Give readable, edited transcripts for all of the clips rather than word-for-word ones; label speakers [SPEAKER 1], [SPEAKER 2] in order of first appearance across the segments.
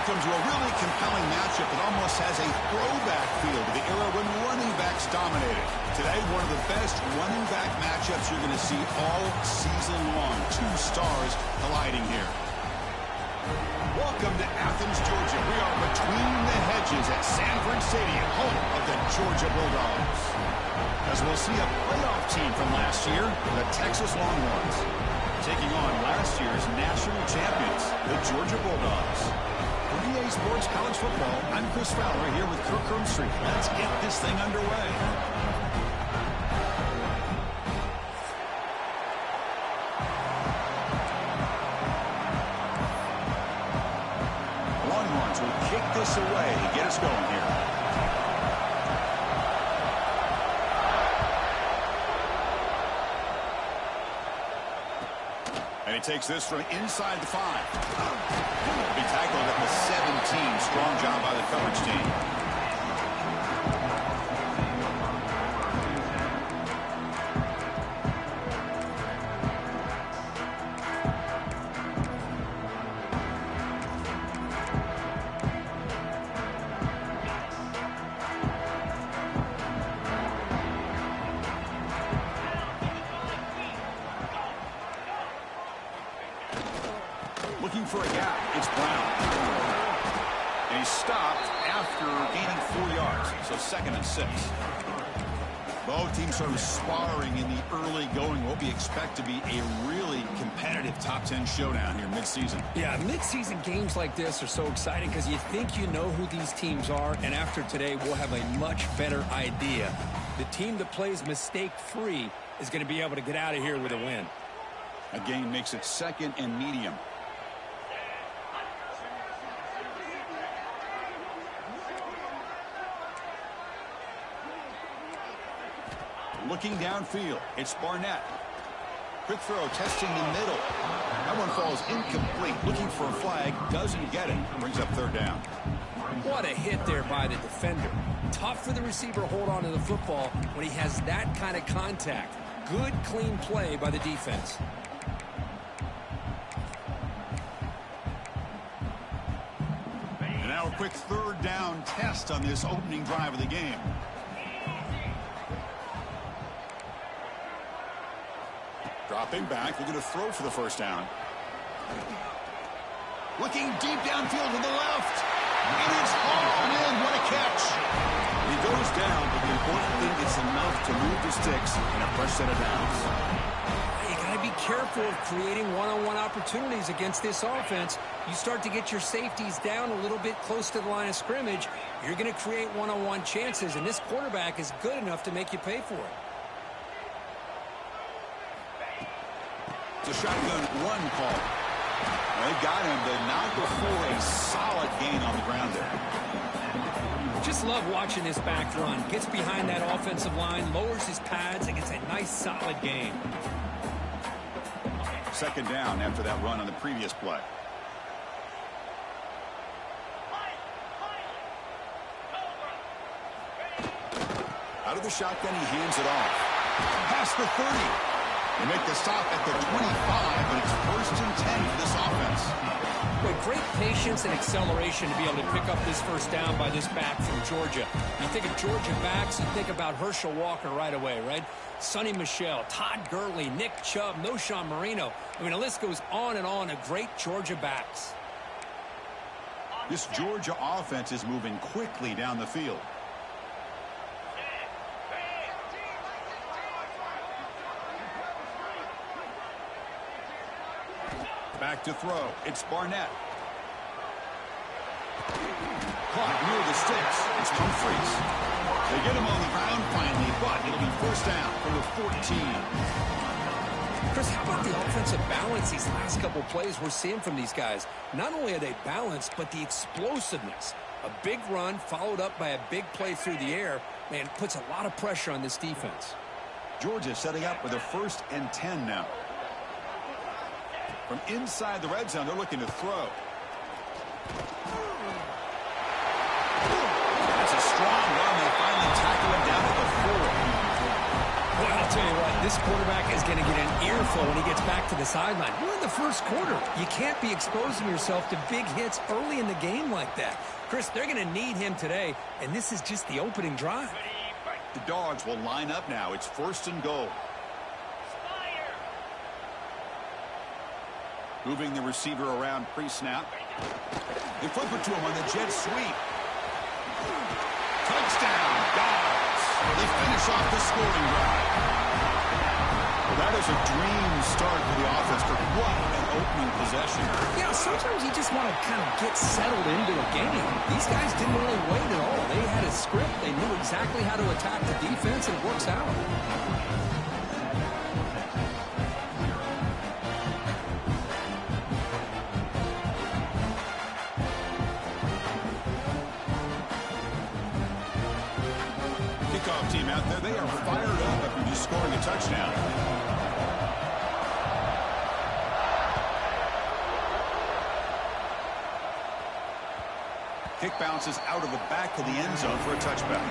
[SPEAKER 1] Welcome to a really compelling matchup that almost has a throwback feel to the era when running backs dominated. Today, one of the best running back matchups you're going to see all season long. Two stars colliding here. Welcome to Athens, Georgia. We are between the hedges at Sanford Stadium, home of the Georgia Bulldogs. As we'll see a playoff team from last year, the Texas Longhorns, taking on last year's national champions, the Georgia Bulldogs. For EA Sports College Football, I'm Chris Fowler here with Kirk Herbstreit. Let's get this thing underway. Longhorns will kick this away to get us going here. And he takes this from inside the 5. Will be tackled at the 17. Strong job by the coverage team. Looking for a gap. It's Brown. And he's stopped after gaining 4 yards. So 2nd and 6. Both teams sort of sparring in the early going. What we expect to be a really competitive top 10 showdown here midseason.
[SPEAKER 2] Yeah, midseason games like this are so exciting because you think you know who these teams are. And after today, we'll have a much better idea. The team that plays mistake-free is going to be able to get out of here with a win.
[SPEAKER 1] A gain makes it 2nd and medium. Looking downfield, it's Barnett. Quick throw, testing the middle. That one falls incomplete. Looking for a flag, doesn't get it. Brings up 3rd down.
[SPEAKER 2] What a hit there by the defender. Tough for the receiver to hold on to the football when he has that kind of contact. Good, clean play by the defense.
[SPEAKER 1] And now a quick 3rd down test on this opening drive of the game. Dropping back, looking to throw for the 1st down. Looking deep downfield to the left. And it's hauled in. What a catch. He goes down, but the important thing is enough to move the sticks in a fresh set of downs.
[SPEAKER 2] You got to be careful of creating one-on-one opportunities against this offense. You start to get your safeties down a little bit close to the line of scrimmage, you're going to create one-on-one chances, and this quarterback is good enough to make you pay for it.
[SPEAKER 1] It's a shotgun run call. They got him, but not before a solid gain on the ground there.
[SPEAKER 2] Just love watching this back run. Gets behind that offensive line, lowers his pads, and gets a nice solid gain.
[SPEAKER 1] 2nd down after that run on the previous play. Out of the shotgun, he hands it off. Past the 30. They make the stop at the 25, but it's 1st and 10 for this offense.
[SPEAKER 2] Boy, great patience and acceleration to be able to pick up this 1st down by this back from Georgia. You think of Georgia backs, you think about Herschel Walker right away, right? Sonny Michel, Todd Gurley, Nick Chubb, Noshawn Marino. I mean, the list goes on and on of great Georgia backs.
[SPEAKER 1] This Georgia offense is moving quickly down the field. Back to throw. It's Barnett. Caught near the sticks. It's Humphries. They get him on the ground finally, but it'll be first down from the 14.
[SPEAKER 2] Chris, how about the offensive balance these last couple plays we're seeing from these guys? Not only are they balanced, but the explosiveness. A big run followed up by a big play through the air, man, puts a lot of pressure on this defense.
[SPEAKER 1] Georgia setting up with a 1st and 10 now. From inside the red zone, they're looking to throw. That's a strong run. They finally tackle him down at the 4.
[SPEAKER 2] Well, I'll tell you what, this quarterback is going to get an earful when he gets back to the sideline. We're in the first quarter. You can't be exposing yourself to big hits early in the game like that. Chris, they're going to need him today, and this is just the opening drive.
[SPEAKER 1] The Dogs will line up now. It's 1st and goal. Moving the receiver around pre-snap. They flip it to him on the jet sweep. Touchdown, Dogs. They finish off the scoring drive. Well, that is a dream start for the offense. For what an opening possession.
[SPEAKER 2] Yeah, sometimes you just want to kind of get settled into a game. These guys didn't really wait at all. They had a script. They knew exactly how to attack the defense, and it works out.
[SPEAKER 1] Team out there, they are fired up after just scoring a touchdown. Kick bounces out of the back of the end zone for a touchback.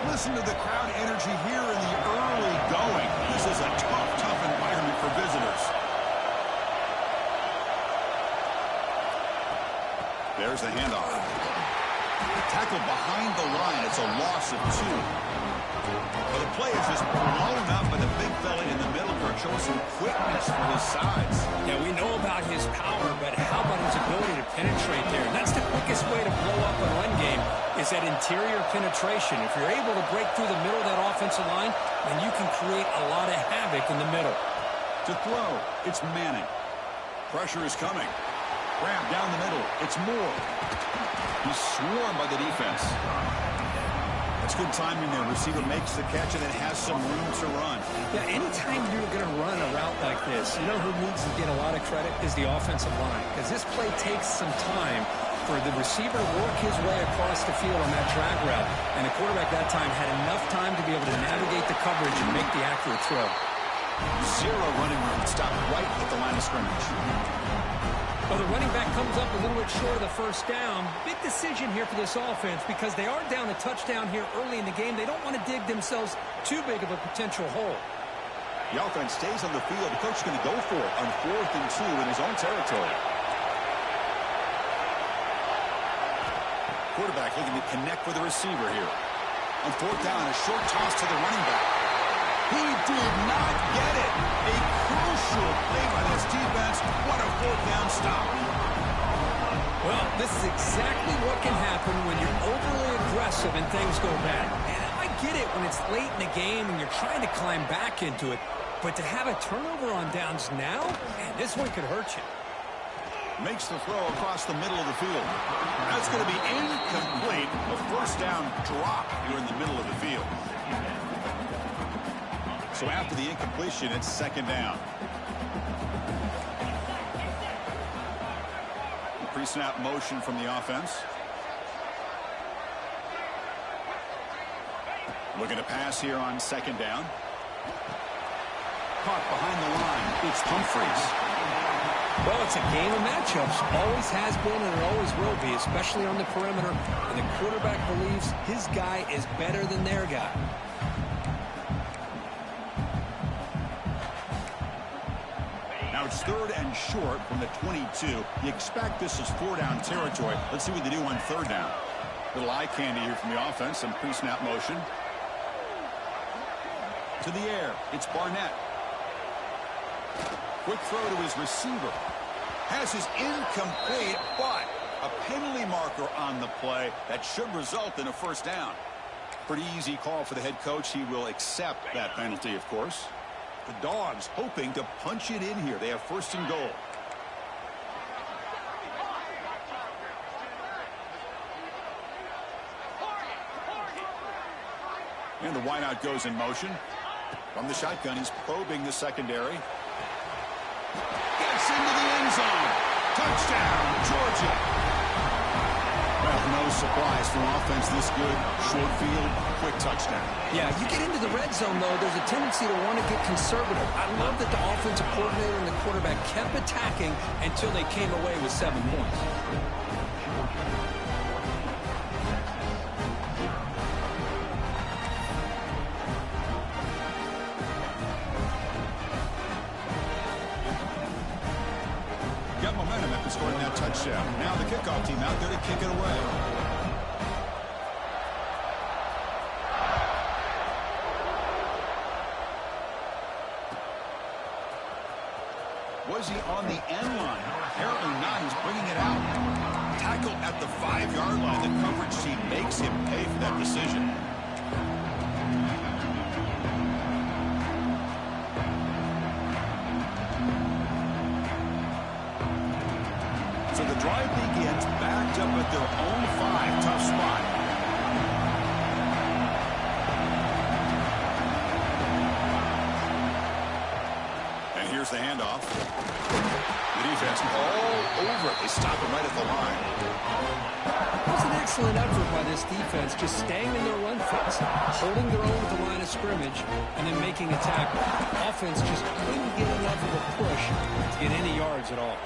[SPEAKER 1] Listen to the crowd energy here in the early going. This is a tough environment for visitors. There's the handoff. Tackle behind the line. It's a loss of 2. Well, the play is just blown up by the big fella in the middle for showing some quickness for his size.
[SPEAKER 2] Yeah, we know about his power, but how about his ability to penetrate there? And that's the quickest way to blow up a run game, is that interior penetration. If you're able to break through the middle of that offensive line, then you can create a lot of havoc in the middle.
[SPEAKER 1] To throw, it's Manning. Pressure is coming. Grab down the middle. It's Moore. He's swarmed by the defense. That's good timing there. Receiver makes the catch and it has some room to run.
[SPEAKER 2] Yeah, anytime you're going to run a route like this, you know who needs to get a lot of credit is the offensive line. Because this play takes some time for the receiver to work his way across the field on that drag route. And the quarterback that time had enough time to be able to navigate the coverage and make the accurate throw.
[SPEAKER 1] 0 running room. Stopped right at the line of scrimmage.
[SPEAKER 2] Well, the running back comes up a little bit short of the first down. Big decision here for this offense because they are down a touchdown here early in the game. They don't want to dig themselves too big of a potential hole.
[SPEAKER 1] The offense stays on the field. The coach is going to go for it on 4th and 2 in his own territory. Quarterback looking to connect with the receiver here. On 4th down, a short toss to the running back. He did not get it. A crucial play by this defense. What a 4th down stop.
[SPEAKER 2] Well, this is exactly what can happen when you're overly aggressive and things go bad. And I get it when it's late in the game and you're trying to climb back into it. But to have a turnover on downs now, man, this one could hurt you.
[SPEAKER 1] Makes the throw across the middle of the field. That's going to be incomplete. A 1st down drop here in the middle of the field. So after the incompletion, it's 2nd down. Pre-snap motion from the offense. Looking to pass here on 2nd down. Caught behind the line. It's Humphries.
[SPEAKER 2] Well, it's a game of matchups. Always has been and it always will be, especially on the perimeter. And the quarterback believes his guy is better than their guy.
[SPEAKER 1] Now it's 3rd and short from the 22. You expect this is 4-down territory. Let's see what they do on 3rd down. Little eye candy here from the offense. Some pre-snap motion. to the air. It's Barnett. Quick throw to his receiver. Has his incomplete, but a penalty marker on the play that should result in a first down. Pretty easy call for the head coach. He will accept that penalty, of course. The Dogs hoping to punch it in here. They have first and goal. And the wideout goes in motion. From the shotgun, he's probing the secondary. Gets into the end zone. Touchdown, Georgia. Well, no surprise for offense this good. Short field, quick touchdown.
[SPEAKER 2] Yeah, you get into the red zone, though, there's a tendency to want to get conservative. I love that the offensive coordinator and the quarterback kept attacking until they came away with 7 points.
[SPEAKER 1] Got momentum after scoring that touchdown. Now the kickoff team out there to kick it away. Was he on the end line? Apparently not. He's bringing it out. Tackle at the 5-yard line. The coverage team makes him pay for that decision. So the drive begins backed up at their own 5. Tough spot. And here's the handoff. The defense all over it. They stop him right at the line.
[SPEAKER 2] It was an excellent effort by this defense, just staying in their run fence, holding their own at the line of scrimmage, and then making a tackle. Offense just couldn't get enough of a push to get any yards at all.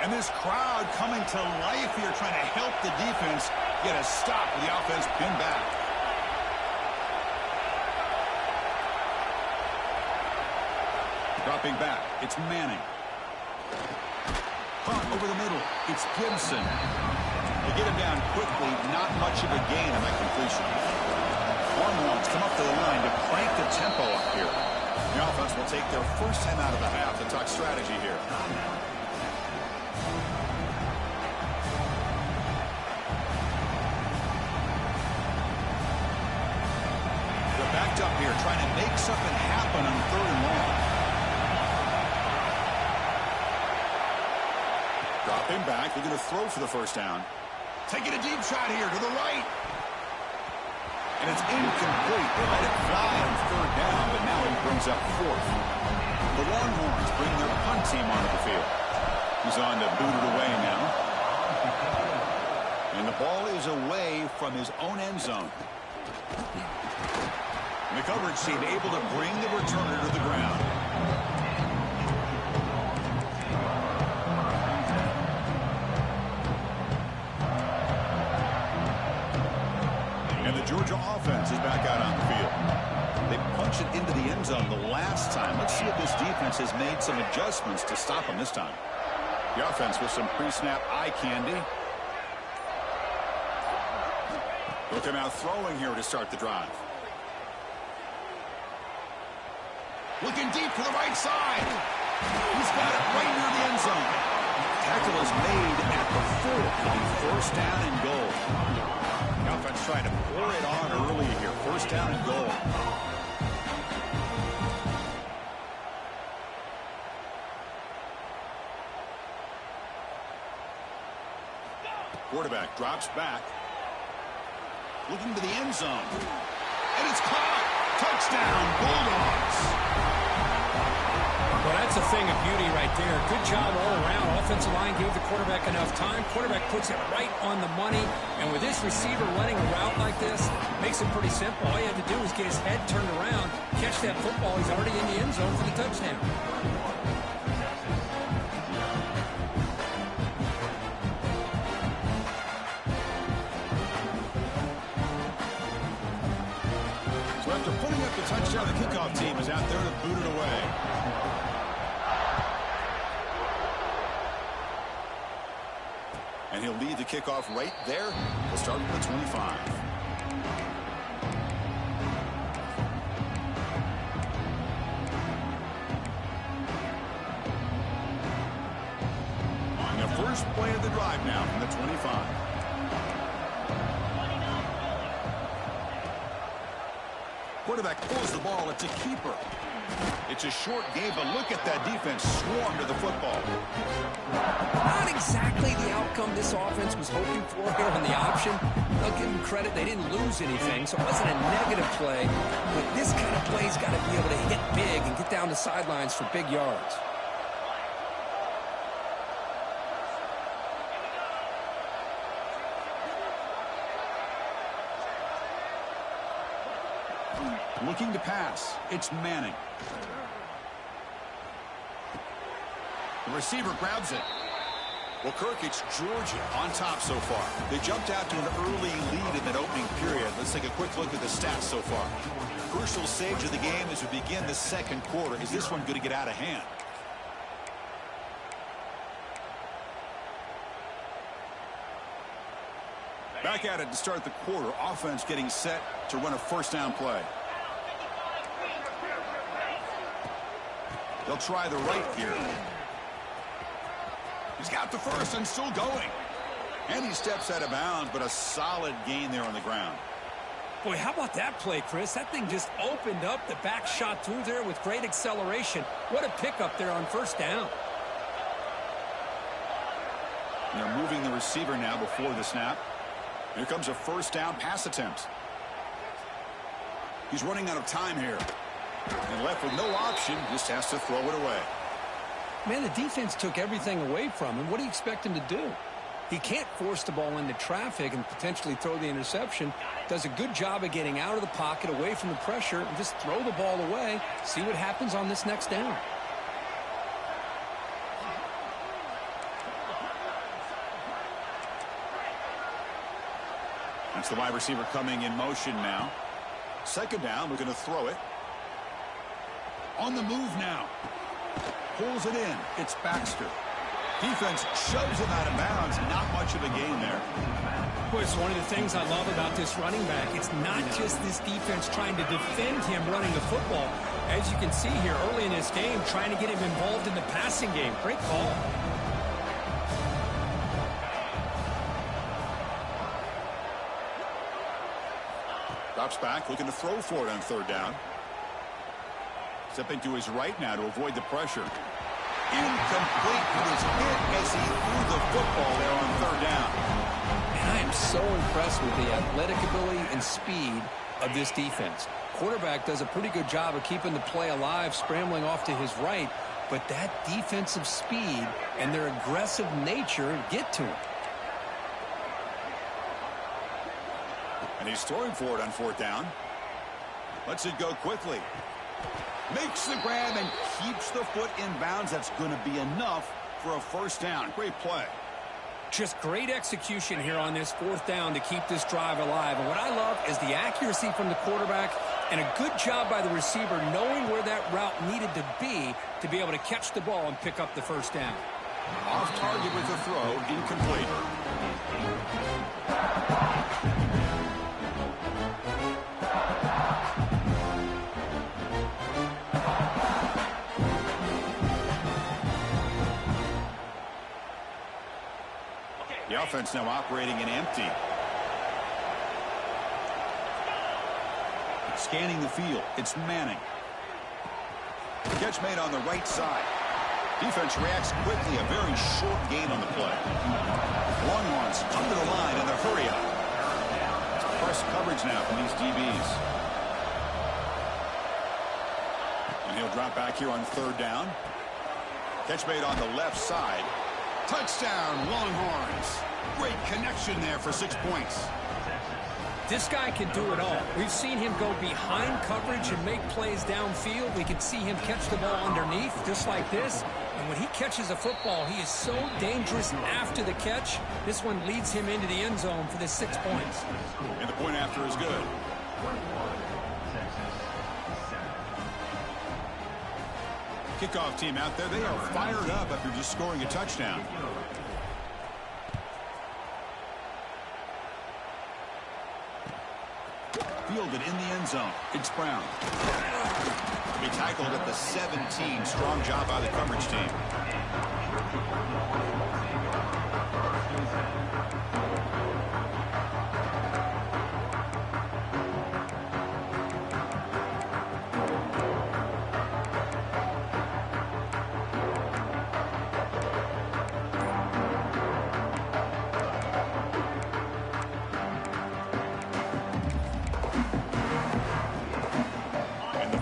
[SPEAKER 1] And this crowd coming to life here, trying to help the defense get a stop with the offense pinned back. Dropping back, it's Manning. Punt over the middle, it's Gibson. They get him down quickly, not much of a gain on that completion. Longhorns come up to the line to crank the tempo up here. The offense will take their first time out of the half to talk strategy here. Backed up here, trying to make something happen on 3rd and long. Dropping back, they're going to throw for the first down. Taking a deep shot here to the right. And it's incomplete. They let it fly on 3rd down, but now he brings up 4th. The Longhorns bring their punt team onto the field. He's on to boot it away now. And the ball is away from his own end zone. The coverage team able to bring the returner to the ground. And the Georgia offense is back out on the field. They punched it into the end zone the last time. Let's see if this defense has made some adjustments to stop them this time. The offense with some pre-snap eye candy. They'll come out throwing here to start the drive. Looking deep to the right side. He's got it right near the end zone. Tackle is made at the 4 on 1st down and goal. The offense trying to pour it on early here. 1st down and goal. Quarterback drops back. Looking to the end zone. And it's caught. Touchdown, Bulldogs.
[SPEAKER 2] Well, that's a thing of beauty right there. Good job all around. Offensive line gave the quarterback enough time. Quarterback puts it right on the money. And with this receiver running a route like this, makes it pretty simple. All you have to do is get his head turned around, catch that football. He's already in the end zone for the touchdown.
[SPEAKER 1] So after putting up the touchdown, the kickoff team is out there to boot it away. And he'll lead the kickoff right there. We'll start with the 25. On the first play of the drive now from the 25. Quarterback pulls the ball. It's a keeper. It's a short game, but look at that defense swarm to the football.
[SPEAKER 2] Not exactly the outcome this offense was hoping for here on the option. They'll give them credit. They didn't lose anything, so it wasn't a negative play. But this kind of play's got to be able to hit big and get down the sidelines for big yards.
[SPEAKER 1] Looking to pass. It's Manning. The receiver grabs it. Well, Kirk, it's Georgia on top so far. They jumped out to an early lead in that opening period. Let's take a quick look at the stats so far. Crucial stage of the game as we begin the second quarter. Is this one going to get out of hand? Back at it to start the quarter. Offense getting set to run a first down play. They'll try the right here. He's got the first and still going. And he steps out of bounds, but a solid gain there on the ground.
[SPEAKER 2] Boy, how about that play, Chris? That thing just opened up. The back shot through there with great acceleration. What a pickup there on first down.
[SPEAKER 1] And they're moving the receiver now before the snap. Here comes a first down pass attempt. He's running out of time here. And left with no option, just has to throw it away.
[SPEAKER 2] Man, the defense took everything away from him. What do you expect him to do? He can't force the ball into traffic and potentially throw the interception. Does a good job of getting out of the pocket, away from the pressure, and just throw the ball away. See what happens on this next down.
[SPEAKER 1] That's the wide receiver coming in motion now. Second down, we're going to throw it. On the move now. Pulls it in. It's Baxter. Defense shoves him out of bounds. Not much of a gain there.
[SPEAKER 2] Boy, it's one of the things I love about this running back. It's not just this defense trying to defend him running the football. As you can see here early in this game, trying to get him involved in the passing game. Great call.
[SPEAKER 1] Drops back, looking to throw for it on third down. Stepping to his right now to avoid the pressure. Incomplete. He was hit as he threw the football there on third down.
[SPEAKER 2] And I am so impressed with the athletic ability and speed of this defense. Quarterback does a pretty good job of keeping the play alive, scrambling off to his right, but that defensive speed and their aggressive nature get to him.
[SPEAKER 1] And he's throwing for it on fourth down. Lets it go quickly. Makes the grab and keeps the foot in bounds. That's going to be enough for a first down. Great play.
[SPEAKER 2] Just great execution here on this fourth down to keep this drive alive. And what I love is the accuracy from the quarterback and a good job by the receiver knowing where that route needed to be able to catch the ball and pick up the first down.
[SPEAKER 1] Off target with the throw, incomplete. The offense now operating in empty. Scanning the field. It's Manning. Catch made on the right side. Defense reacts quickly. A very short gain on the play. Longhorns come to the line in the hurry up. It's press coverage now from these DBs. And he'll drop back here on third down. Catch made on the left side. Touchdown, Longhorns. Great connection there for 6 points.
[SPEAKER 2] This guy can do it all. We've seen him go behind coverage and make plays downfield. We can see him catch the ball underneath, just like this. And when he catches a football, he is so dangerous after the catch. This one leads him into the end zone for the 6 points.
[SPEAKER 1] And the point after is good. Kickoff team out there. They are fired up after just scoring a touchdown. fielded in the end zone. It's Brown. He tackled at the 17. Strong job by the coverage team.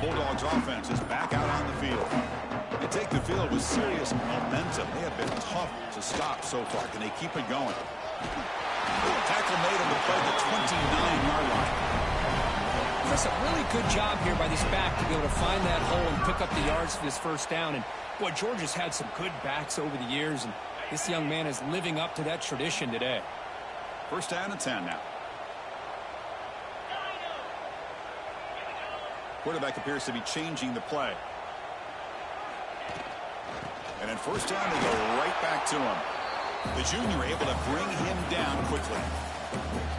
[SPEAKER 1] Bulldogs offense is back out on the field. They take the field with serious momentum. They have been tough to stop so far. Can they keep it going? Tackle made on the play at the 29-yard line.
[SPEAKER 2] Chris, a really good job here by this back to be able to find that hole and pick up the yards for this first down. And boy, Georgia's had some good backs over the years, and this young man is living up to that tradition today.
[SPEAKER 1] First down and 10 now. Quarterback appears to be changing the play. And then first down, they go right back to him. The junior able to bring him down quickly.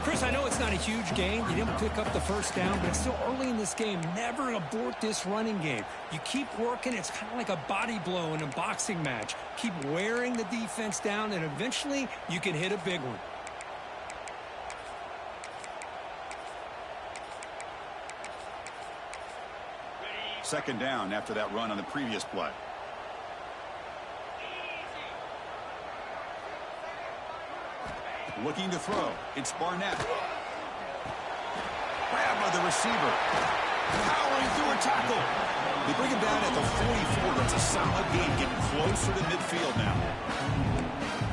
[SPEAKER 2] Chris, I know it's not a huge gain. You didn't pick up the first down, but it's still early in this game. Never abort this running game. You keep working. It's kind of like a body blow in a boxing match. Keep wearing the defense down, and eventually you can hit a big one.
[SPEAKER 1] Second down after that run on the previous play. Looking to throw. It's Barnett. Grabbed by the receiver. Powering through a tackle. They bring him down at the 44. That's a solid gain, getting closer to midfield now.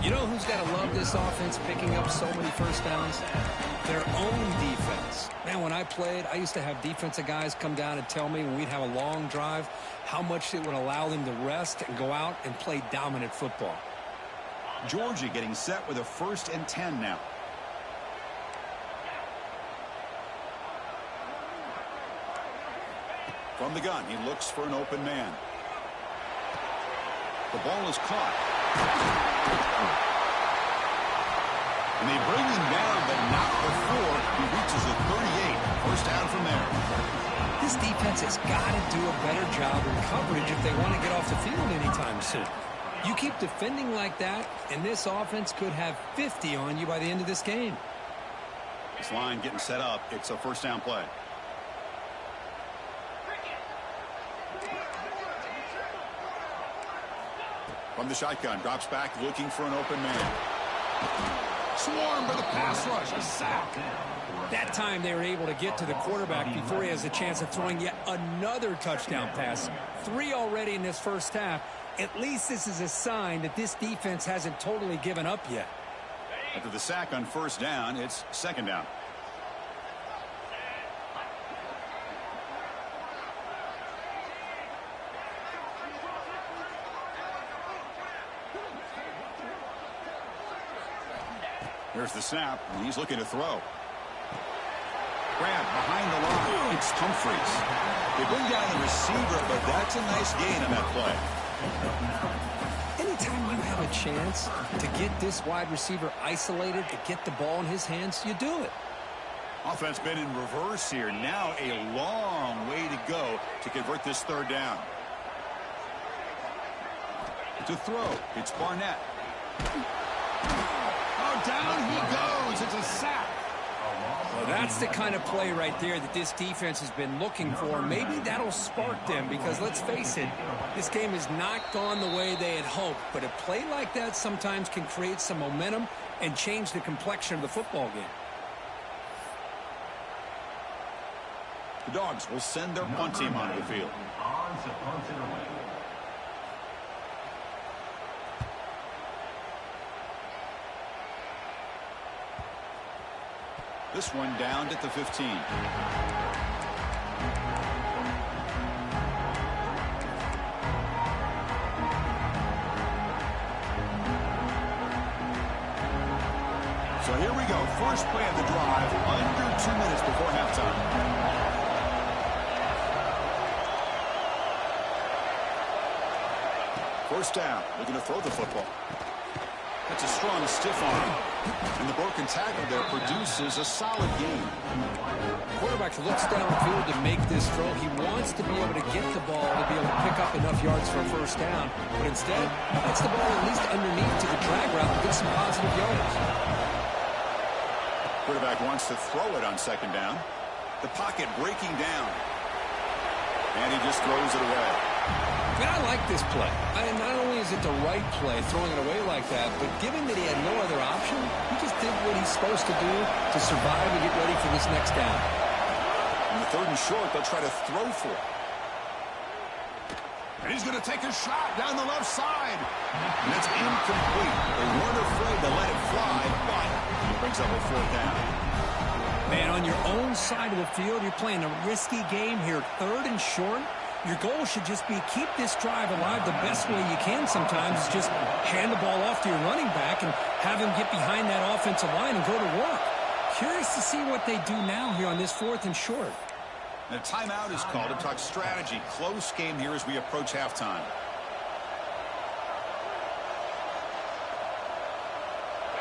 [SPEAKER 2] You know who's got to love this offense picking up so many first downs? Their own defense. Man, when I played, I used to have defensive guys come down and tell me when we'd have a long drive how much it would allow them to rest and go out and play dominant football.
[SPEAKER 1] Georgia getting set with a 1st and 10 now. From the gun, he looks for an open man. The ball is caught. And they bring him down, but not before he reaches the 38. First down from there.
[SPEAKER 2] This defense has got to do a better job in coverage if they want to get off the field anytime soon. You keep defending like that, and this offense could have 50 on you by the end of this game.
[SPEAKER 1] This line getting set up. It's a first down play. From the shotgun, drops back looking for an open man. Swarmed by the pass rush, a sack.
[SPEAKER 2] That time they were able to get to the quarterback before he has a chance of throwing yet another touchdown pass. 3 already in this first half. At least this is a sign that this defense hasn't totally given up yet.
[SPEAKER 1] After the sack on first down, it's second down. Here's the snap, and he's looking to throw. Grab behind the line. It's Humphreys. They bring down the receiver, but that's a nice gain on that play.
[SPEAKER 2] Anytime you have a chance to get this wide receiver isolated, to get the ball in his hands, you do it.
[SPEAKER 1] Offense been in reverse here. Now a long way to go to convert this third down. To throw, it's Barnett. Oh, down he goes. It's a sack.
[SPEAKER 2] Well, that's the kind of play right there that this defense has been looking for. Maybe that'll spark them because, let's face it, this game has not gone the way they had hoped. But a play like that sometimes can create some momentum and change the complexion of the football game.
[SPEAKER 1] The Dogs will send their punt team onto the field. This one down at the 15. So here we go. First play of the drive, under 2 minutes before halftime. First down, looking to throw the football. That's a strong stiff arm. And the broken tackle there produces a solid gain.
[SPEAKER 2] Quarterback looks downfield to make this throw. He wants to be able to get the ball to be able to pick up enough yards for a first down. But instead, he gets the ball at least underneath to the drag route and gets some positive yards.
[SPEAKER 1] Quarterback wants to throw it on second down. The pocket breaking down. And he just throws it away.
[SPEAKER 2] And I like this play. Not only is it the right play, throwing it away like that, but given that he had no other option, he just did what he's supposed to do to survive and get ready for this next down.
[SPEAKER 1] On the third and short, they'll try to throw for it. And he's going to take a shot down the left side. And it's incomplete. They weren't afraid to let it fly, but it brings up a fourth down.
[SPEAKER 2] Man, on your own side of the field, you're playing a risky game here. Third and short. Your goal should just be keep this drive alive the best way you can sometimes. Is just hand the ball off to your running back and have him get behind that offensive line and go to work. Curious to see what they do now here on this fourth and short.
[SPEAKER 1] And a timeout is called to talk strategy. Close game here as we approach halftime.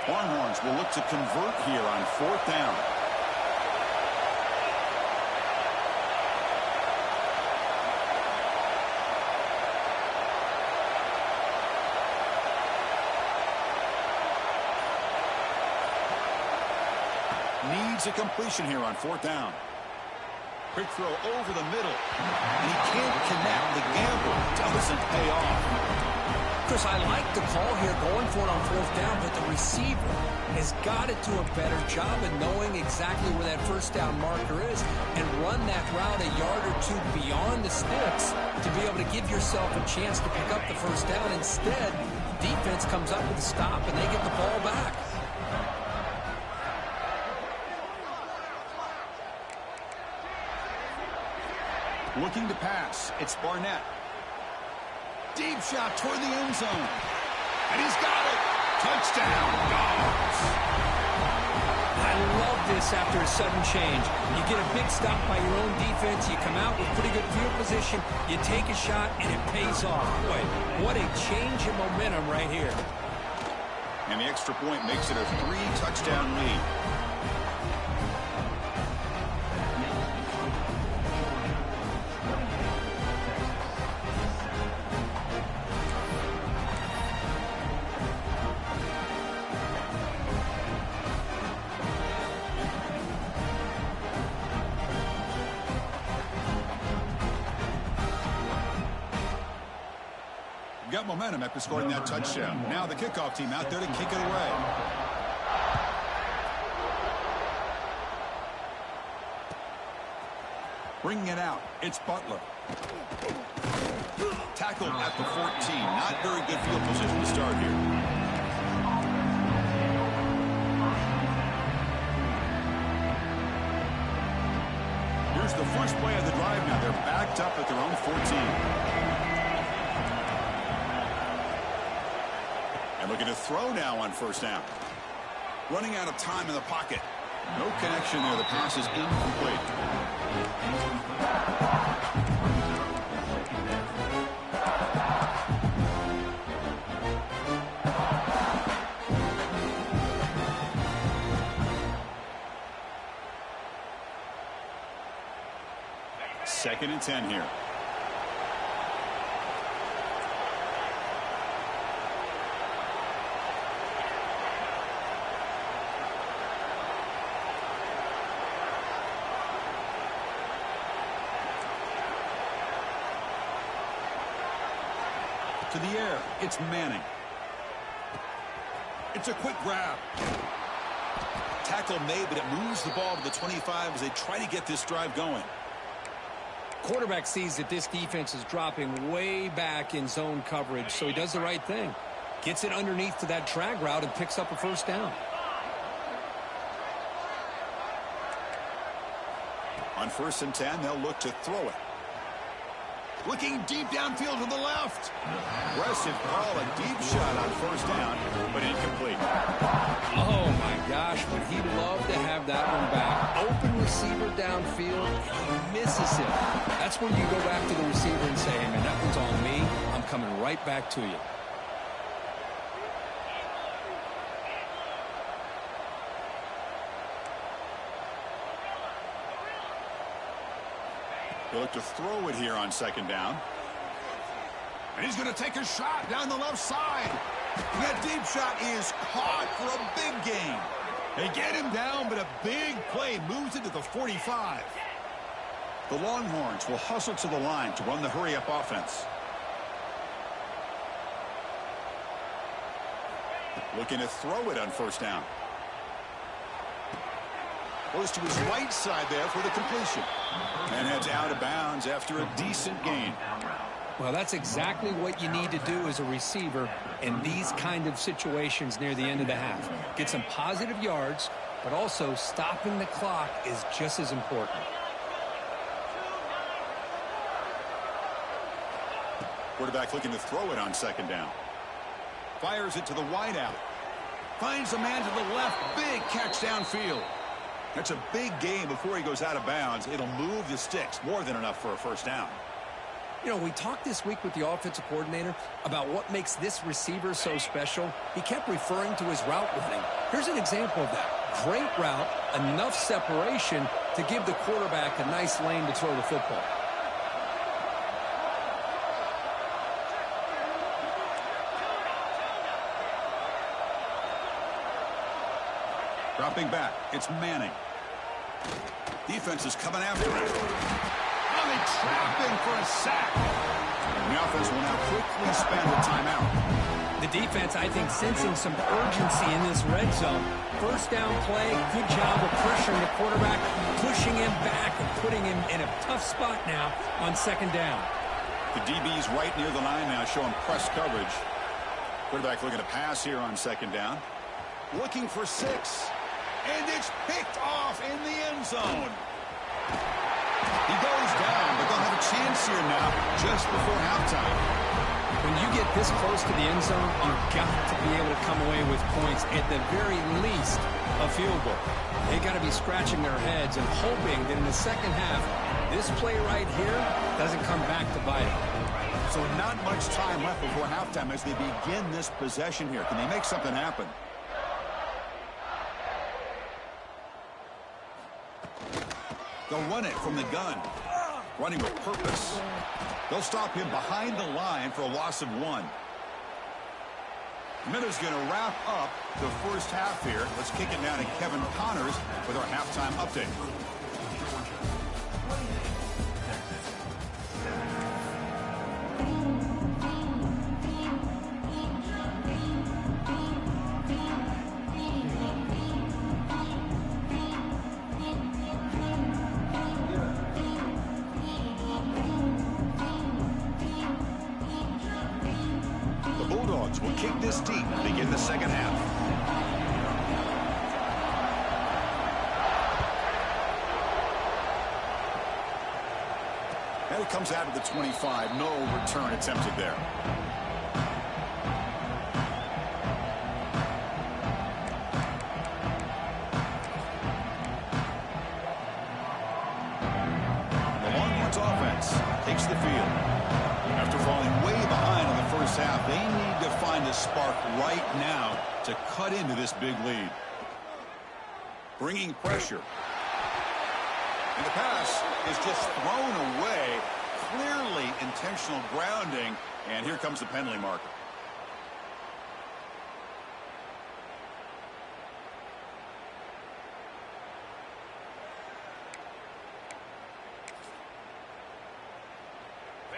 [SPEAKER 1] Longhorns will look to convert here on fourth down. Needs a completion here on fourth down. Quick throw over the middle. And he can't connect. The gamble doesn't pay off.
[SPEAKER 2] Chris, I like the call here going for it on fourth down, but the receiver has got to do a better job of knowing exactly where that first down marker is and run that route a yard or two beyond the sticks to be able to give yourself a chance to pick up the first down. Instead, defense comes up with a stop and they get the ball back.
[SPEAKER 1] Looking to pass. It's Barnett. Deep shot toward the end zone. And he's got it. Touchdown, Dogs.
[SPEAKER 2] I love this after a sudden change. You get a big stop by your own defense. You come out with pretty good field position. You take a shot, and it pays off. Boy, what a change in momentum right here.
[SPEAKER 1] And the extra point makes it a 3-touchdown lead. Got momentum after scoring that touchdown. Now the kickoff team out there to kick it away. Bringing it out, it's Butler. Tackled at the 14. Not very good field position to start here. Here's the first play of the drive now. They're backed up at their own 14. And looking to throw now on first down. Running out of time in the pocket. No connection there. The pass is incomplete. Second and 10 here. To the air, it's Manning. It's a quick grab. Tackle made, but it moves the ball to the 25 as they try to get this drive going.
[SPEAKER 2] Quarterback sees that this defense is dropping way back in zone coverage, so he does the right thing. Gets it underneath to that drag route and picks up a first down.
[SPEAKER 1] On first and 10, they'll look to throw it. Looking deep downfield to the left. Aggressive call, a deep shot on first down, but incomplete.
[SPEAKER 2] Oh, my gosh, would he love to have that one back. Open receiver downfield, he misses him. That's when you go back to the receiver and say, hey, man, that one's on me. I'm coming right back to you.
[SPEAKER 1] He'll look to throw it here on second down. And he's going to take a shot down the left side. That deep shot is caught for a big gain. They get him down, but a big play moves it to the 45. The Longhorns will hustle to the line to run the hurry-up offense. Looking to throw it on first down. Goes to his right side there for the completion. And heads out of bounds after a decent gain.
[SPEAKER 2] Well, that's exactly what you need to do as a receiver in these kind of situations near the end of the half. Get some positive yards, but also stopping the clock is just as important.
[SPEAKER 1] Quarterback looking to throw it on second down. Fires it to the wideout. Finds a man to the left. Big catch downfield. That's a big gain before he goes out of bounds. It'll move the sticks. More than enough for a first down.
[SPEAKER 2] You know, we talked this week with the offensive coordinator about what makes this receiver so special. He kept referring to his route running. Here's an example of that. Great route, enough separation to give the quarterback a nice lane to throw the football.
[SPEAKER 1] Dropping back, it's Manning. Defense is coming after him. Oh, they trap him for a sack. And the offense will now quickly spend a timeout.
[SPEAKER 2] The defense, I think, sensing some urgency in this red zone. First down play, good job of pressuring the quarterback, pushing him back and putting him in a tough spot now on second down.
[SPEAKER 1] The DB's right near the line now, showing press coverage. Quarterback looking to pass here on second down. Looking for 6. And it's picked off in the end zone. He goes down, but they'll have a chance here now just before halftime.
[SPEAKER 2] When you get this close to the end zone, you've got to be able to come away with points, at the very least a field goal. They got to be scratching their heads and hoping that in the second half, this play right here doesn't come back to bite them.
[SPEAKER 1] So not much time left before halftime as they begin this possession here. Can they make something happen? They'll run it from the gun. Running with purpose. They'll stop him behind the line for a loss of 1. Minuta's going to wrap up the first half here. Let's kick it down to Kevin Connors with our halftime update. Will kick this deep and begin the second half. And it comes out of the 25. No return attempted there. The Longhorns offense takes the field. After falling way behind in the first half, they need to find a spark right now to cut into this big lead. Bringing pressure. And the pass is just thrown away. Clearly intentional grounding. And here comes the penalty marker.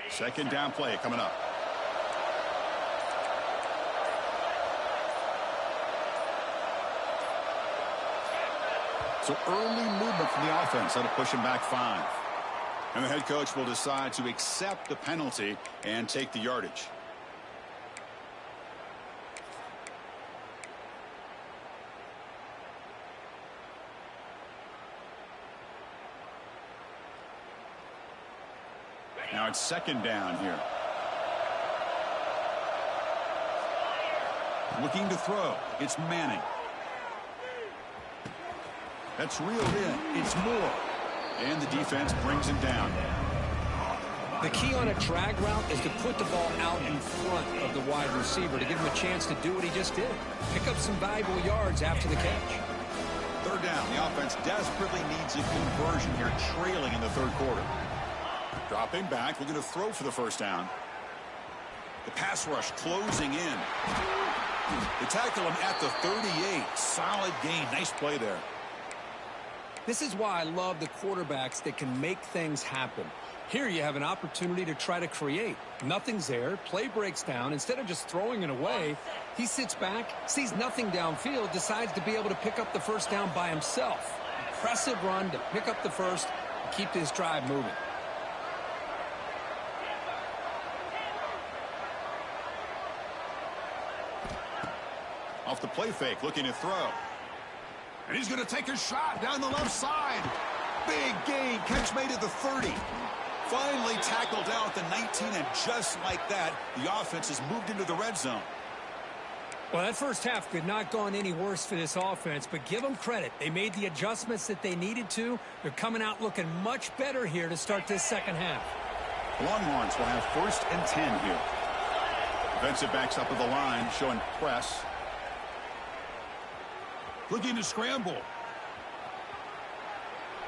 [SPEAKER 1] Second down play coming up. So early movement from the offense. That'll push him back 5. And the head coach will decide to accept the penalty and take the yardage. Now it's second down here. Looking to throw. It's Manning. That's reeled in. It's Moore. And the defense brings him down.
[SPEAKER 2] The key on a drag route is to put the ball out in front of the wide receiver to give him a chance to do what he just did. Pick up some valuable yards after the catch.
[SPEAKER 1] Third down. The offense desperately needs a conversion here, trailing in the third quarter. Dropping back, looking to throw for the first down. The pass rush closing in. They tackle him at the 38. Solid gain. Nice play there.
[SPEAKER 2] This is why I love the quarterbacks that can make things happen. Here you have an opportunity to try to create. Nothing's there. Play breaks down. Instead of just throwing it away, he sits back, sees nothing downfield, decides to be able to pick up the first down by himself. Impressive run to pick up the first and keep this drive moving.
[SPEAKER 1] Off the play fake, looking to throw. And he's going to take a shot down the left side. Big gain, catch made at the 30. Finally tackled down at the 19, and just like that, the offense has moved into the red zone.
[SPEAKER 2] Well, that first half could not gone any worse for this offense, but give them credit. They made the adjustments that they needed to. They're coming out looking much better here to start this second half.
[SPEAKER 1] Longhorns will have 1st and 10 here. Defensive backs up at the line, showing press. Looking to scramble.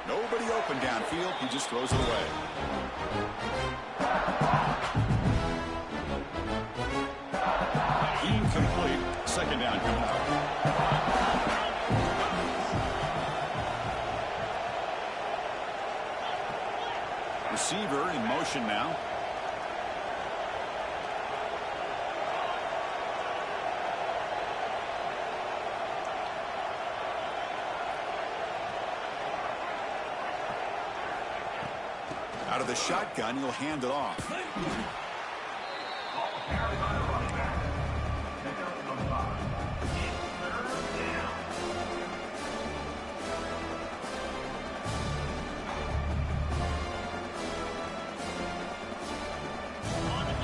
[SPEAKER 1] Nobody open downfield. He just throws it away. Incomplete. Second down coming up. Receiver in motion now. Out of the shotgun, he'll hand it off.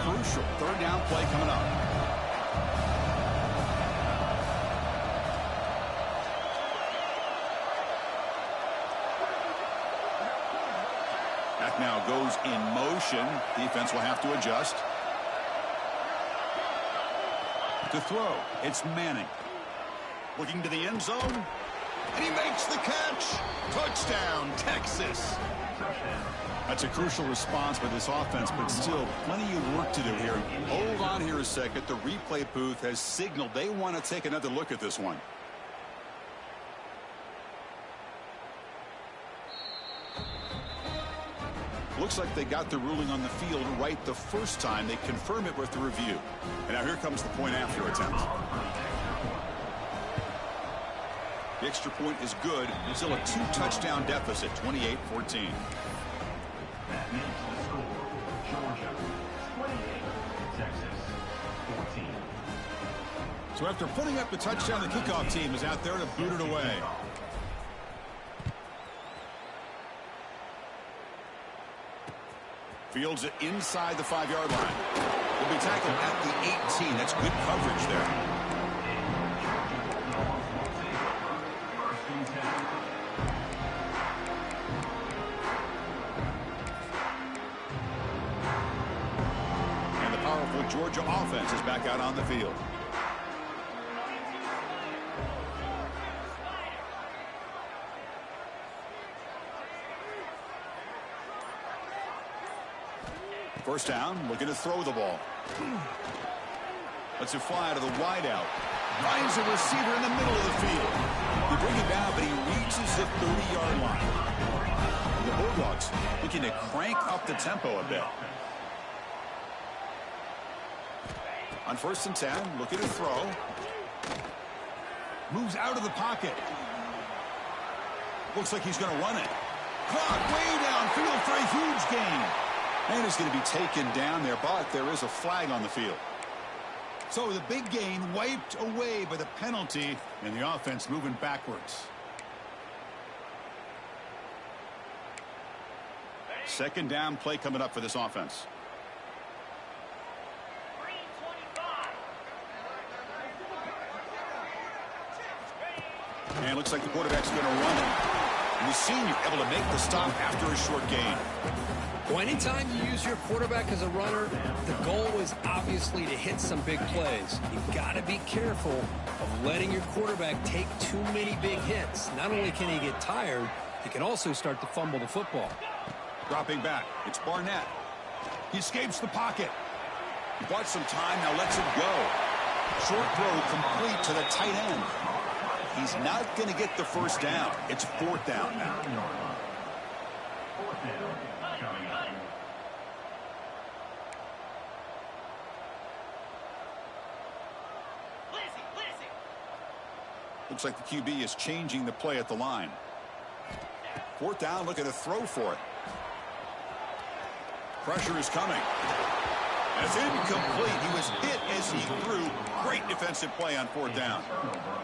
[SPEAKER 1] Crucial 3rd down play coming up. Back now goes in motion. Defense will have to adjust. To throw, it's Manning. Looking to the end zone. And he makes the catch. Touchdown, Texas. That's a crucial response by this offense, but still plenty of work to do here. Hold on here a second. The replay booth has signaled they want to take another look at this one. Looks like they got the ruling on the field right the first time. They confirm it with the review. And now here comes the point after attempt. The extra point is good. It's still a 2-touchdown deficit, 28-14.
[SPEAKER 3] That makes the score Georgia 28, Texas 14.
[SPEAKER 1] So after putting up the touchdown, the kickoff team is out there to boot it away. Fields it inside the 5-yard line. Will be tackled at the 18. That's good coverage there. And the powerful Georgia offense is back out on the field. First down, looking to throw the ball. Lets it fly to the wideout. Finds a receiver in the middle of the field. They bring it down, but he reaches the 30-yard line. And the Bulldogs looking to crank up the tempo a bit. On 1st and 10, looking to throw. Moves out of the pocket. Looks like he's going to run it. Caught way downfield for a huge gain. And he's going to be taken down there, but there is a flag on the field. So the big gain wiped away by the penalty, and the offense moving backwards. Second down play coming up for this offense. And it looks like the quarterback's going to run it. And the senior able to make the stop after a short gain.
[SPEAKER 2] Well, anytime you use your quarterback as a runner, the goal is obviously to hit some big plays. You've got to be careful of letting your quarterback take too many big hits. Not only can he get tired, he can also start to fumble the football.
[SPEAKER 1] Dropping back. It's Barnett. He escapes the pocket. He bought some time, now lets it go. Short throw complete to the tight end. He's not going to get the first down. It's fourth down now.
[SPEAKER 3] Fourth down coming up.
[SPEAKER 1] Looks like the QB is changing the play at the line. Fourth down, looking to throw for it. Pressure is coming. That's incomplete. He was hit as he threw. Great defensive play on fourth down.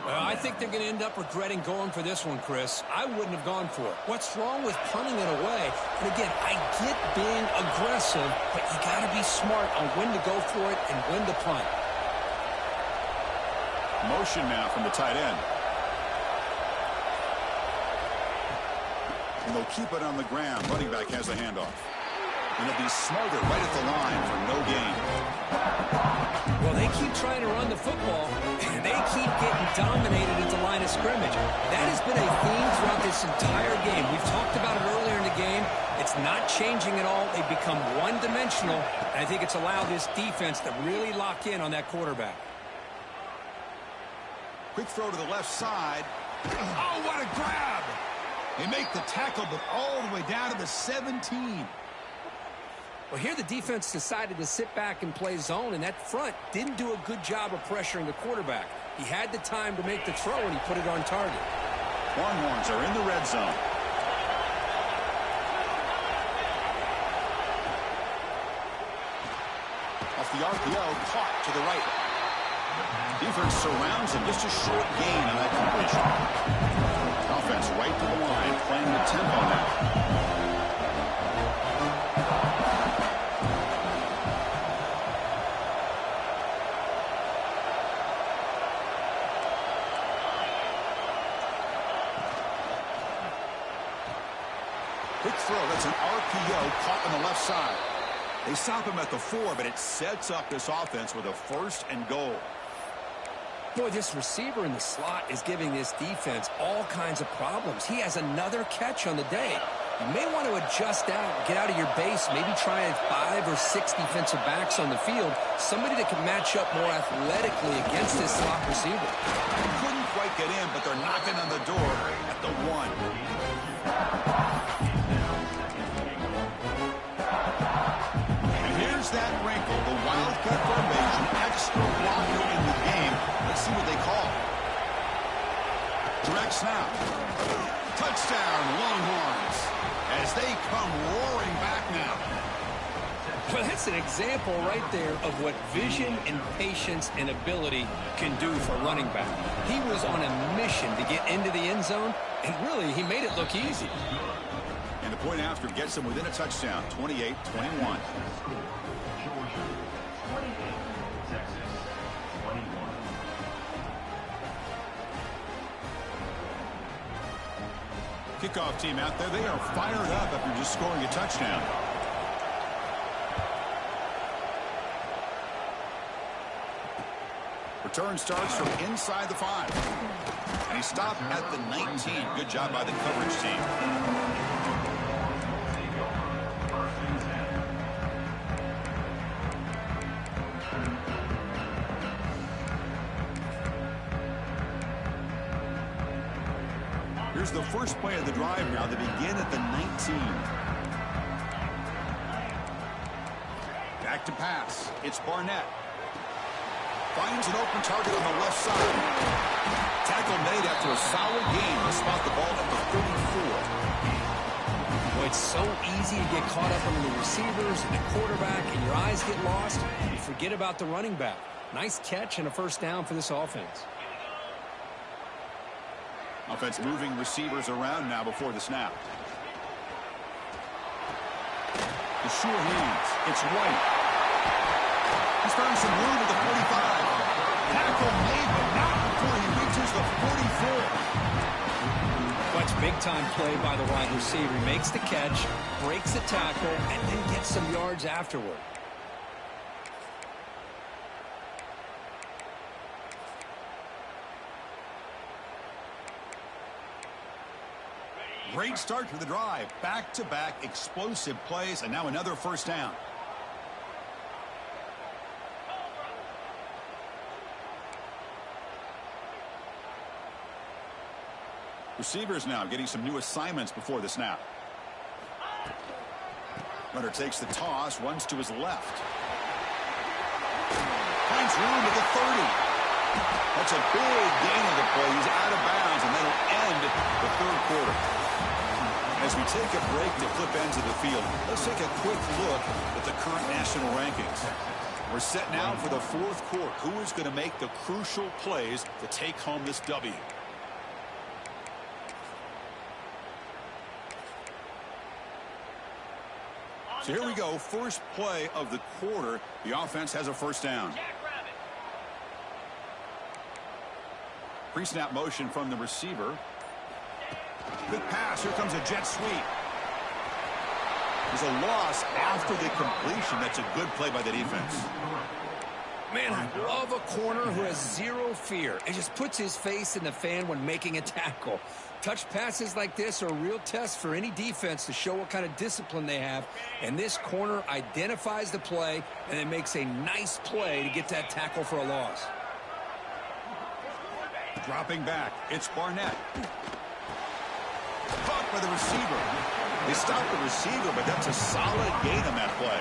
[SPEAKER 2] I think they're going to end up regretting going for this one, Chris. I wouldn't have gone for it. What's wrong with punting it away? And again, I get being aggressive, but you got to be smart on when to go for it and when to punt.
[SPEAKER 1] Motion now from the tight end. And they'll keep it on the ground. Running back has the handoff. And they'll be smarter right at the line for no gain.
[SPEAKER 2] Well, they keep trying to run the football, and they keep getting dominated at the line of scrimmage. That has been a theme throughout this entire game. We've talked about it earlier in the game. It's not changing at all. They've become one-dimensional, and I think it's allowed this defense to really lock in on that quarterback.
[SPEAKER 1] Quick throw to the left side. Oh, what a grab! They make the tackle, but all the way down to the 17.
[SPEAKER 2] Well, here the defense decided to sit back and play zone, and that front didn't do a good job of pressuring the quarterback. He had the time to make the throw, and he put it on target.
[SPEAKER 1] Longhorns are in the red zone. Off the RPO, caught to the right. Defense surrounds him. Just a short gain on that completion. Offense right to the line, playing the tempo now. Quick throw. That's an RPO caught on the left side. They stop him at the 4, but it sets up this offense with a first and goal.
[SPEAKER 2] Boy, this receiver in the slot is giving this defense all kinds of problems. He has another catch on the day. You may want to adjust out, get out of your base, maybe try 5 or 6 defensive backs on the field, somebody that can match up more athletically against this slot receiver.
[SPEAKER 1] Couldn't quite get in, but they're knocking on the door at the 1. And here's that wrinkle, the wildcat formation, extra blocker in the game. Let's see what they call. Direct snap. Touchdown, Longhorns, as they come roaring back now.
[SPEAKER 2] Well, that's an example right there of what vision and patience and ability can do for a running back. He was on a mission to get into the end zone, and really, he made it look easy.
[SPEAKER 1] And the point after gets them within a touchdown, 28-21.
[SPEAKER 3] Georgia, 28. Texas, 21.
[SPEAKER 1] Kickoff team out there, they are fired up after just scoring a touchdown. Return starts from inside the 5. And he stopped at the 19. Good job by the coverage team. Here's the first play of the drive now. They begin at the 19. Back to pass. It's Barnett. Finds an open target on the left side. Tackle made after a solid gain to spot the ball at the 34.
[SPEAKER 2] Boy, it's so easy to get caught up on the receivers and the quarterback, and your eyes get lost. You forget about the running back. Nice catch and a first down for this offense.
[SPEAKER 1] Offense moving receivers around now before the snap. The sure hands. It's White. He's found some room at the 45. Tackle made, but not before he reaches the 44.
[SPEAKER 2] Watch big-time play by the wide receiver. He makes the catch, breaks the tackle, and then gets some yards afterward.
[SPEAKER 1] Great start to the drive. Back-to-back explosive plays, and now another first down. Receivers now getting some new assignments before the snap. Runner takes the toss, runs to his left. Finds room at the 30. That's a big gain of the play. He's out of bounds, and that'll end the third quarter. As we take a break to flip ends of the field, let's take a quick look at the current national rankings. We're set now for the fourth quarter. Who is going to make the crucial plays to take home this W? So here we go, first play of the quarter. The offense has a first down. Pre-snap motion from the receiver. Quick pass, here comes a jet sweep. There's a loss after the completion. That's a good play by the defense.
[SPEAKER 2] Man, I love a corner who has zero fear and just puts his face in the fan when making a tackle. Touch passes like this are a real test for any defense to show what kind of discipline they have. And this corner identifies the play and then makes a nice play to get that tackle for a loss.
[SPEAKER 1] Dropping back, it's Barnett. Caught by the receiver. They stopped the receiver, but that's a solid gain on that play.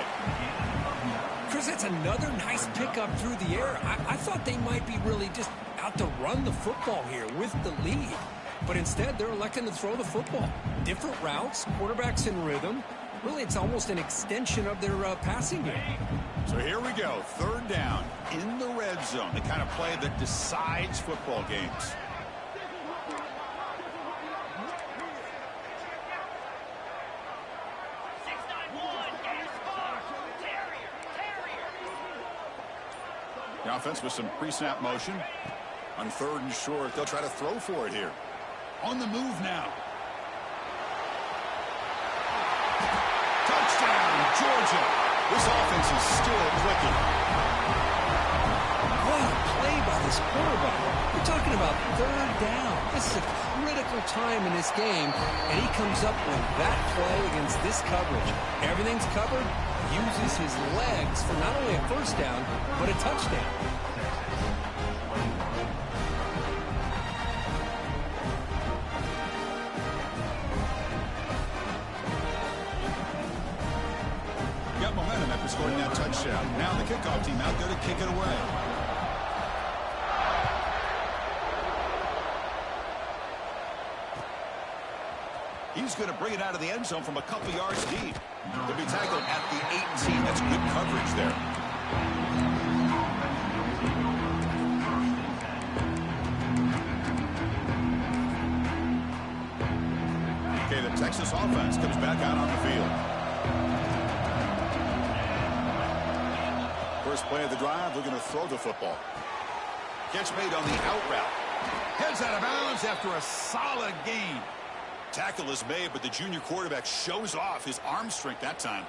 [SPEAKER 2] Chris, that's another nice pickup through the air. I thought they might be really just out to run the football here with the lead. But instead, they're electing to throw the football. Different routes, quarterbacks in rhythm. Really, it's almost an extension of their passing game.
[SPEAKER 1] So here we go, third down in the red zone. The kind of play that decides football games. The offense with some pre-snap motion. On third and short, they'll try to throw for it here. On the move now. Touchdown, Georgia. This offense is still clicking.
[SPEAKER 2] What a play by this quarterback. We're talking about third down. This is a critical time in this game, and he comes up with that play against this coverage. Everything's covered. Uses his legs for not only a first down, but a touchdown.
[SPEAKER 1] Got momentum after scoring that touchdown. Now the kickoff team out there to kick it away. He's going to bring it out of the end zone from a couple yards deep. They'll be tackled at the 18. That's good coverage there. Okay, the Texas offense comes back out on the field. First play of the drive, they're going to throw the football. Catch made on the out route. Heads out of bounds after a solid gain. Tackle is made, but the junior quarterback shows off his arm strength that time.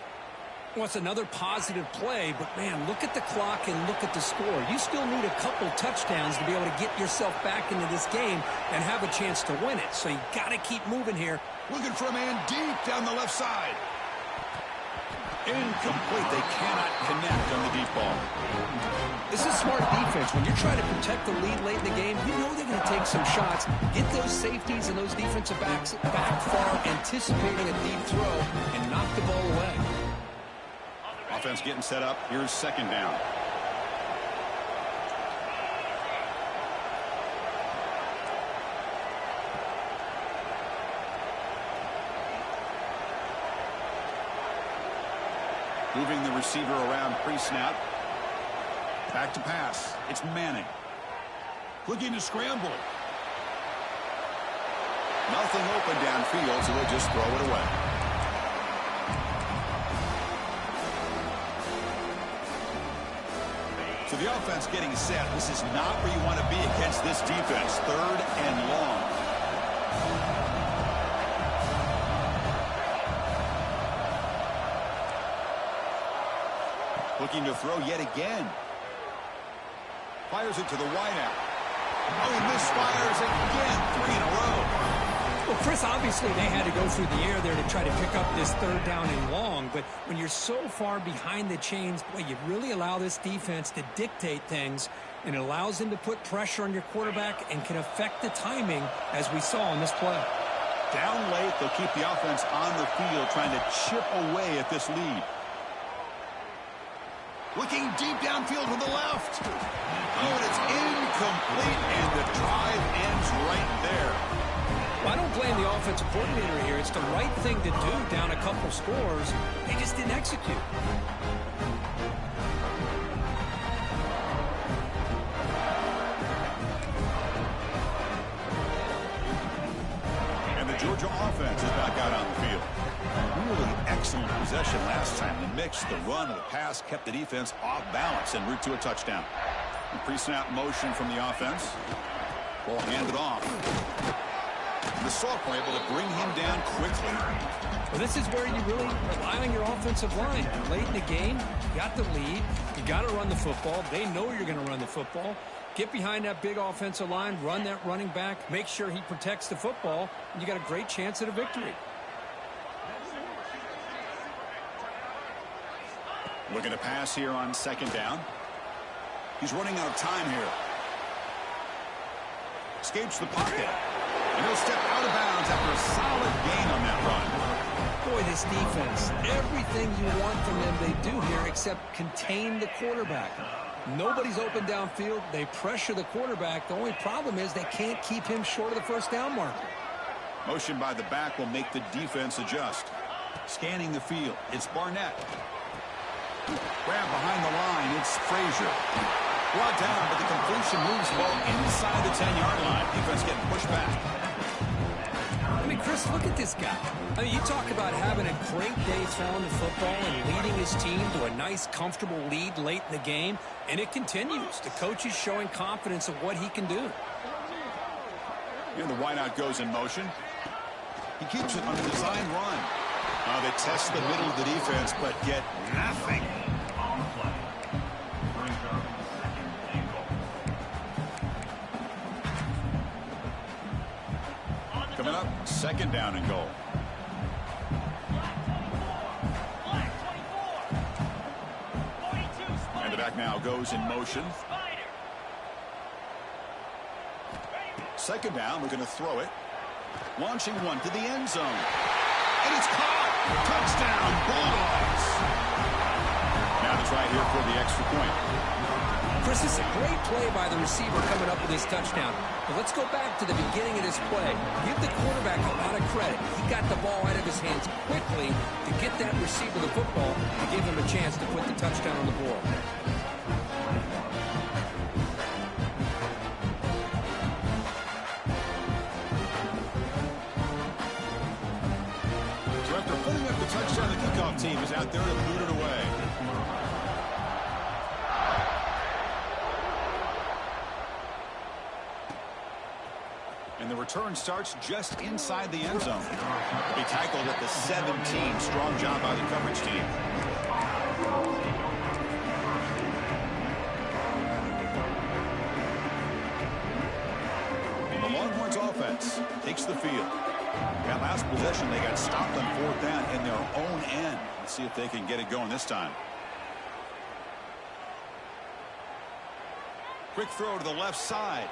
[SPEAKER 2] Well, it's another positive play, but, man, look at the clock and look at the score. You still need a couple touchdowns to be able to get yourself back into this game and have a chance to win it. So you got to keep moving here.
[SPEAKER 1] Looking for a man deep down the left side. Incomplete. They cannot connect on the deep ball.
[SPEAKER 2] This is smart defense. When you're trying to protect the lead late in the game, you know they're going to take some shots, get those safeties and those defensive backs back far, anticipating a deep throw, and knock the ball away.
[SPEAKER 1] Offense getting set up. Here's second down. Moving the receiver around pre-snap. Back to pass. It's Manning. Looking to scramble. Nothing open downfield, so they'll just throw it away. So the offense getting set. This is not where you want to be against this defense. Third and long. Looking to throw yet again. Fires it to the wideout. Oh, he misfires again. 3 in a row.
[SPEAKER 2] Well, Chris, obviously they had to go through the air there to try to pick up this third down and long, but when you're so far behind the chains, boy, you really allow this defense to dictate things, and it allows them to put pressure on your quarterback and can affect the timing, as we saw in this play.
[SPEAKER 1] Down late, they'll keep the offense on the field trying to chip away at this lead. Looking deep downfield to the left. Oh, and it's incomplete, and the drive ends right there.
[SPEAKER 2] Well, I don't blame the offensive coordinator here. It's the right thing to do down a couple scores. They just didn't execute.
[SPEAKER 1] And the Georgia offense is back out on the field. Really excellent possession last time. The mix, the run, and the pass kept the defense off balance en route to a touchdown. Pre-snap motion from the offense. Ball handed off. The Sophomore able to bring him down quickly.
[SPEAKER 2] Well, this is where you really rely on your offensive line. Late in the game, you got the lead. You got to run the football. They know you're going to run the football. Get behind that big offensive line, run that running back, make sure he protects the football, and you got a great chance at a victory.
[SPEAKER 1] Looking to pass here on second down. He's running out of time here. Escapes the pocket. And he'll step out of bounds after a solid gain on that run.
[SPEAKER 2] Boy, this defense, everything you want from them they do here except contain the quarterback. Nobody's open downfield. They pressure the quarterback. The only problem is they can't keep him short of the first down marker.
[SPEAKER 1] Motion by the back will make the defense adjust. Scanning the field. It's Barnett. Grab behind the line. It's Frazier. Brought down, but the completion moves the ball inside the 10-yard line. Defense getting pushed back.
[SPEAKER 2] I mean, Chris, look at this guy. I mean, you talk about having a great day throwing the football and leading his team to a nice, comfortable lead late in the game, and it continues. The coach is showing confidence of what he can do.
[SPEAKER 1] And the wideout goes in motion. He keeps it on a design run. They test the middle of the defense, but get nothing.
[SPEAKER 3] On the play. Brings up second and goal.
[SPEAKER 1] Coming up, second down and goal. And the back now goes in motion. Second down, we're going to throw it. Launching one to the end zone. And it's caught. Touchdown, Bulldogs. Now to try here for the extra point.
[SPEAKER 2] Chris, this is a great play by the receiver coming up with his touchdown. But let's go back to the beginning of this play. Give the quarterback a lot of credit. He got the ball out of his hands quickly to get that receiver the football to give him a chance to put the touchdown on the board.
[SPEAKER 1] So after putting up the touchdown, the kickoff team is out there to boot it away. And the return starts just inside the end zone. He tackled at the 17. Strong job by the coverage team. And the Longhorns offense takes the field. That last possession, they got stopped on fourth down in their own end. Let's see if they can get it going this time. Quick throw to the left side.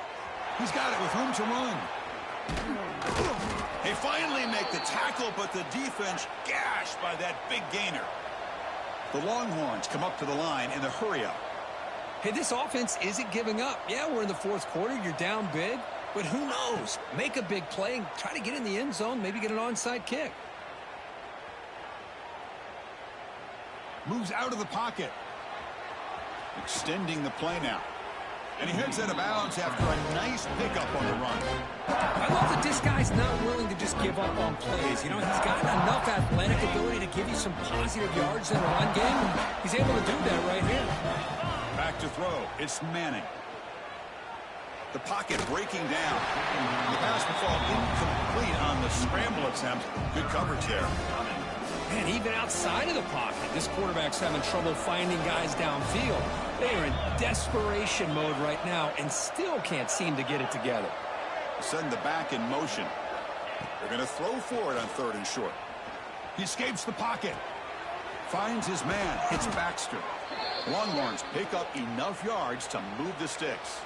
[SPEAKER 1] He's got it with room to run. They finally make the tackle, but the defense gashed by that big gainer. The Longhorns come up to the line in a hurry-up.
[SPEAKER 2] Hey, this offense isn't giving up. Yeah, we're in the fourth quarter. You're down big. But who knows? Make a big play and try to get in the end zone, maybe get an onside kick.
[SPEAKER 1] Moves out of the pocket. Extending the play now. And he heads out of bounds after a nice pickup on the run.
[SPEAKER 2] I love that this guy's not willing to just give up on plays. You know, he's got enough athletic ability to give you some positive yards in a run game. He's able to do that right here.
[SPEAKER 1] Back to throw. It's Manning. The pocket breaking down. The pass will fall incomplete on the scramble attempt. Good coverage there.
[SPEAKER 2] Man, even outside of the pocket, this quarterback's having trouble finding guys downfield. They are in desperation mode right now and still can't seem to get it together.
[SPEAKER 1] Send the back in motion. They're going to throw for it on 3rd and short. He escapes the pocket. Finds his man. It's Baxter. Longhorns pick up enough yards to move the sticks.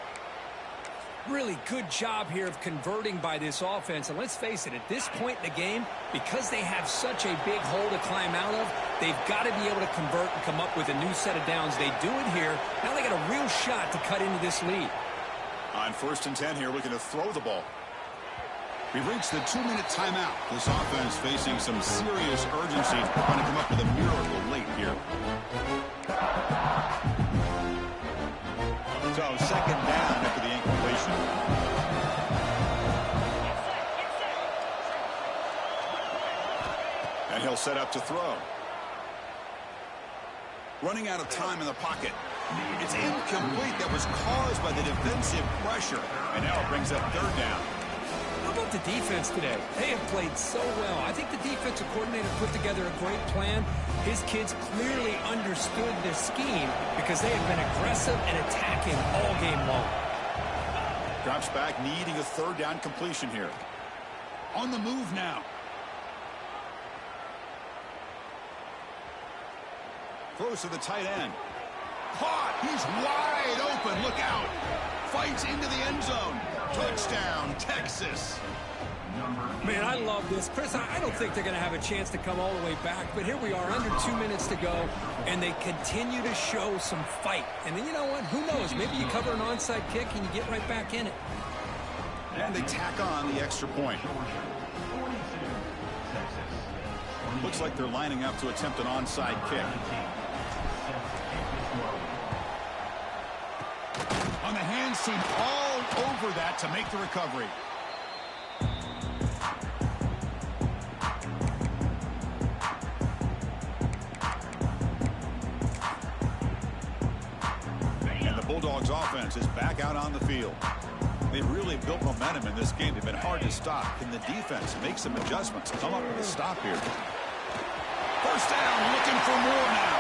[SPEAKER 2] Really good job here of converting by this offense. And let's face it, at this point in the game, because they have such a big hole to climb out of, they've got to be able to convert and come up with a new set of downs. They do it here. Now they got a real shot to cut into this lead.
[SPEAKER 1] On 1st and 10 here, looking to throw the ball. We've reached the 2-minute timeout. This offense facing some serious urgency. Trying to come up with a miracle late here. So 2nd down after the incompletion. And he'll set up to throw. Running out of time in the pocket. It's incomplete. That was caused by the defensive pressure. And now it brings up 3rd down.
[SPEAKER 2] How about the defense today? They have played so well. I think the defensive coordinator put together a great plan. His kids clearly understood this scheme because they have been aggressive and attacking all game long.
[SPEAKER 1] Drops back, needing a 3rd down completion here. On the move now. Throws to the tight end. Caught. He's wide open. Look out. Fights into the end zone. Touchdown, Texas.
[SPEAKER 2] Man, I love this. Chris, I don't think they're going to have a chance to come all the way back, but here we are, under 2 minutes to go, and they continue to show some fight. And then, you know what? Who knows? Maybe you cover an onside kick and you get right back in it.
[SPEAKER 1] And they tack on the extra point. Looks like they're lining up to attempt an onside kick. On the hands team, all over that to make the recovery. And the Bulldogs offense is back out on the field. They've really built momentum in this game. They've been hard to stop. Can the defense make some adjustments? Come up with a stop here. 1st down, looking for more now.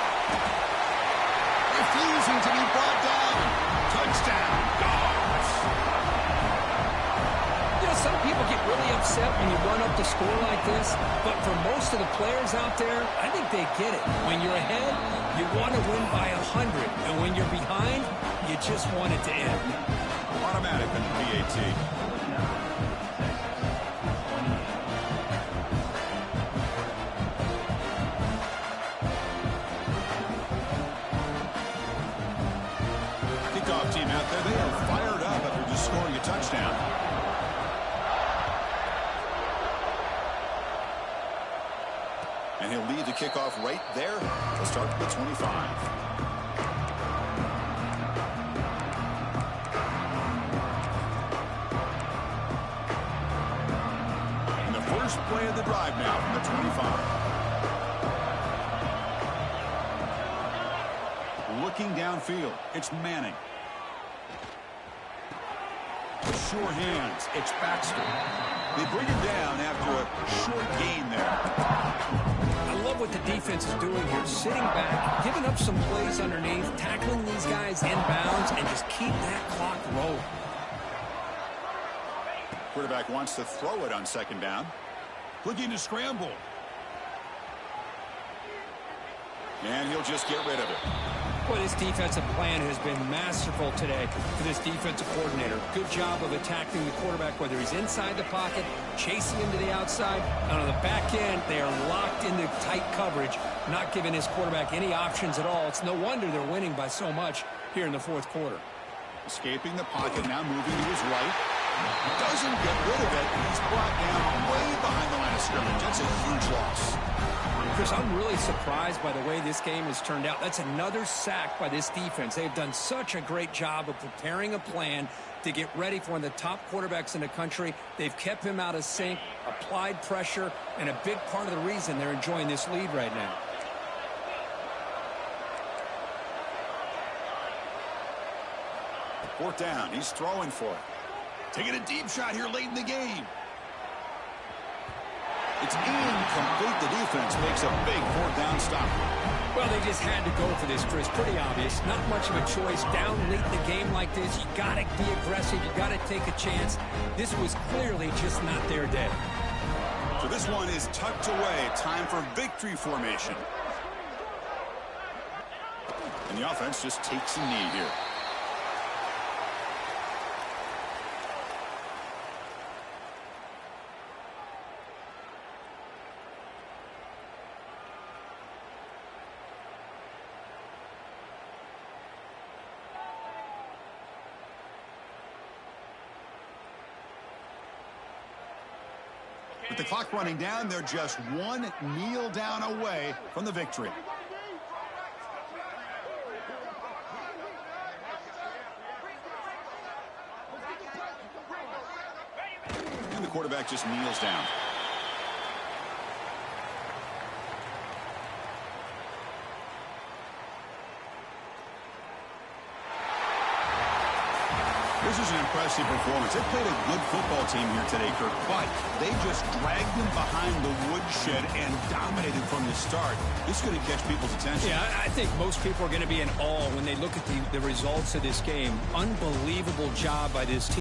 [SPEAKER 1] Refusing to be brought down. Touchdown, Dogs.
[SPEAKER 2] You know, some people get really upset when you run up the score like this, but for most of the players out there, I think they get it. When you're ahead, you want to win by 100, and when you're behind, you just want it to end.
[SPEAKER 1] Automatic on the pt3. Kickoff team out there, they are fired up after just scoring a touchdown. And he'll lead the kickoff right there. He'll start at the 25. Play of the drive now from the 25. Looking downfield, it's Manning. Sure hands, it's Baxter. They bring him down after a short gain there.
[SPEAKER 2] I love what the defense is doing here, sitting back, giving up some plays underneath, tackling these guys inbounds, and just keep that clock rolling.
[SPEAKER 1] Quarterback wants to throw it on 2nd down. Looking to scramble. And he'll just get rid of it.
[SPEAKER 2] Boy, this defensive plan has been masterful today for this defensive coordinator. Good job of attacking the quarterback, whether he's inside the pocket, chasing him to the outside. And on the back end, they are locked into tight coverage, not giving his quarterback any options at all. It's no wonder they're winning by so much here in the 4th quarter.
[SPEAKER 1] Escaping the pocket, now moving to his right. Doesn't get rid of it. He's brought down way behind the line of scrimmage. That's a huge loss.
[SPEAKER 2] Chris, I'm really surprised by the way this game has turned out. That's another sack by this defense. They've done such a great job of preparing a plan to get ready for one of the top quarterbacks in the country. They've kept him out of sync, applied pressure, and a big part of the reason they're enjoying this lead right now.
[SPEAKER 1] Fourth down. He's throwing for it. Taking a deep shot here late in the game. It's incomplete. The defense makes a big 4th down stop.
[SPEAKER 2] Well, they just had to go for this, Chris. Pretty obvious. Not much of a choice. Down late in the game like this, you got to be aggressive. You got to take a chance. This was clearly just not their day.
[SPEAKER 1] This one is tucked away. Time for victory formation. And the offense just takes a knee here. With the clock running down, they're just one kneel down away from the victory. And the quarterback just kneels down. This is an impressive performance. They played a good football team here today, Kirk, but they just dragged them behind the woodshed and dominated from the start. This is going to catch people's attention.
[SPEAKER 2] Yeah, I think most people are going to be in awe when they look at the results of this game. Unbelievable job by this team.